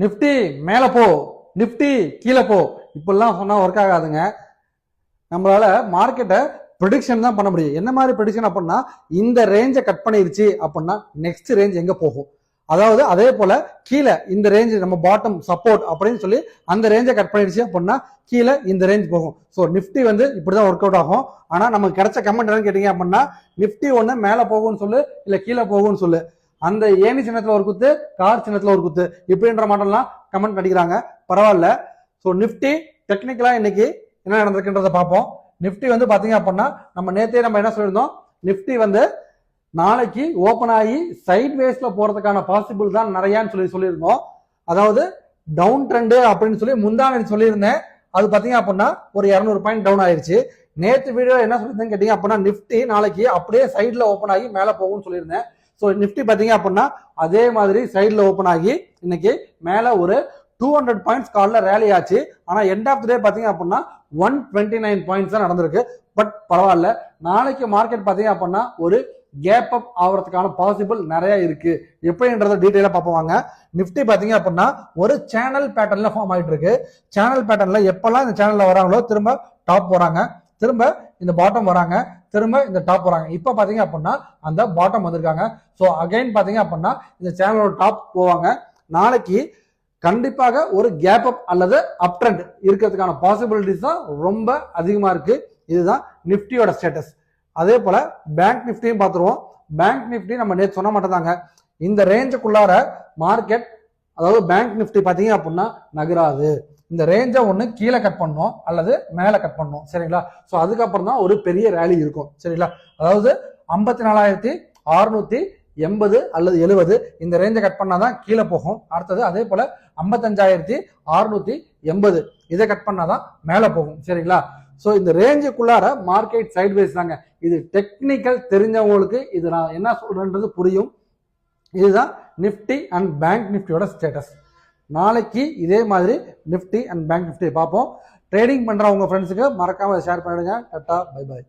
Nifty மேலே போ, Nifty கீழே போ, இப்படிலாம் சொன்னால் ஒர்க் ஆகாதுங்க. நம்மளால மார்க்கெட்டை ப்ரெடிக்ஷன் தான் பண்ண முடியும். என்ன மாதிரி ப்ரெடிக்ஷன் அப்படின்னா, இந்த ரேஞ்சை கட் பண்ணிருச்சு அப்படின்னா நெக்ஸ்ட் ரேஞ்ச் எங்கே போகும், அதாவது அதே போல கீழே இந்த ரேஞ்ச் நம்ம பாட்டம் சப்போர்ட் அப்படின்னு சொல்லி அந்த ரேஞ்சை கட் பண்ணிடுச்சு அப்படின்னா கீழே இந்த ரேஞ்ச் போகும். ஸோ நிஃப்டி வந்து இப்படிதான் ஒர்க் அவுட் ஆகும். ஆனா நமக்கு கிடைச்ச கமெண்ட் என்னன்னு கேட்டீங்க அப்படின்னா, நிஃப்டி ஒன்று மேலே போகும்னு சொல்லு இல்லை கீழே போகும்னு சொல்லு, அந்த ஏணி சின்னத்துல ஒரு குத்து, கார் சின்னத்துல ஒரு குத்து, இப்படின்ற மாடல்லாம் கமெண்ட் அடிக்கிறாங்க. பரவாயில்ல. ஸோ நிஃப்டி டெக்னிக்கலா இன்னைக்கு என்ன நடந்திருக்குன்றத பார்ப்போம். நிஃப்டி வந்து பாத்தீங்க அப்படின்னா நம்ம நேத்தே நம்ம என்ன சொல்லியிருந்தோம், நிஃப்டி வந்து நாளைக்கு ஓபன் ஆகி சைட் வேஸ்ல போறதுக்கான பாசிபிள் தான் நிறையான்னு சொல்லியிருந்தோம். அதாவது டவுன் ட்ரெண்டு அப்படின்னு சொல்லி முந்தானி சொல்லியிருந்தேன். அது பாத்தீங்க அப்படின்னா ஒரு 200 பாயிண்ட் டவுன் ஆயிருச்சு. நேற்று வீடியோ என்ன சொல்லியிருந்தேன்னு கேட்டீங்க அப்படின்னா, நிஃப்டி நாளைக்கு அப்படியே சைட்ல ஓப்பன் ஆகி மேலே போகும்னு சொல்லியிருந்தேன். ஸோ நிஃப்டி பாத்தீங்க அப்படின்னா அதே மாதிரி சைட்ல ஓப்பன் ஆகி இன்னைக்கு மேல ஒரு 200 பாயிண்ட்ஸ் கால்ல ரேலி ஆச்சு. ஆனா எண்ட் ஆஃப் த டே பாத்தீங்க அப்படின்னா 129 பாயிண்ட்ஸ் தான் நடந்திருக்கு. பட் பரவாயில்ல, நாளைக்கு மார்க்கெட் பாத்தீங்க அப்படின்னா ஒரு கேப் அப் ஆகிறதுக்கான பாசிபிள் நிறைய இருக்கு. எப்படின்றத டீட்டெயிலா பார்ப்போம். நிஃப்டி பாத்தீங்க அப்படின்னா ஒரு சேனல் பேட்டர்ன்ல ஃபார்ம் ஆயிட்டு இருக்கு. சேனல் பேட்டர்ன்ல எப்பெல்லாம் இந்த சேனல்ல வராங்களோ திரும்ப டாப் போறாங்க, திரும்ப இந்த பாட்டம் வராங்க, திரும்ப இந்த டாப் வராங்க. இப்ப பாத்தீங்க அப்படின்னா அந்த பாட்டம் வந்திருக்காங்க. ஸோ அகைன் பாத்தீங்க அப்படின்னா இந்த சேனலோட டாப் போவாங்க. நாளைக்கு கண்டிப்பாக ஒரு கேப் அப் அல்லது அப் ட்ரெண்ட் இருக்கிறதுக்கான பாசிபிலிட்டிஸ் தான் ரொம்ப அதிகமா இருக்கு. இதுதான் நிஃப்டியோட ஸ்டேட்டஸ். அதே போல பேங்க் நிஃப்டியும் பார்த்துருவோம். பேங்க் நிஃப்டி நம்ம நேற்று சொன்ன மட்டும் தாங்க, இந்த ரேஞ்சுக்குள்ளார மார்க்கெட், அதாவது பேங்க் நிஃப்டி பாத்தீங்க அப்படின்னா நகராது. இந்த ரேஞ்சை ஒன்று கீழே கட் பண்ணோம் அல்லது மேலே கட் பண்ணோம், சரிங்களா? ஸோ அதுக்கப்புறம் தான் ஒரு பெரிய ரேலி இருக்கும், சரிங்களா? அதாவது 54,680 அல்லது 70 இந்த ரேஞ்சை கட் பண்ணாதான் கீழே போகும். அடுத்தது அதே போல 55,680 இதை கட் பண்ணாதான் மேலே போகும், சரிங்களா? ஸோ இந்த ரேஞ்சுக்குள்ளார மார்க்கெட் சைட்வேஸ் தாங்க. இது டெக்னிக்கல் தெரிஞ்சவங்களுக்கு இது நான் என்ன சொல்றேன்றது புரியும். இதுதான் நிஃப்டி அண்ட் பேங்க் நிஃப்டியோட ஸ்டேட்டஸ். நாளைக்கு இதே மாதிரி நிஃப்டி அண்ட் பேங்க் நிஃப்டி பார்ப்போம். ட்ரேடிங் பண்ற உங்க ஃப்ரெண்ட்ஸுக்கு மறக்காம ஷேர் பண்ணிடுங்க. Tata, bye bye.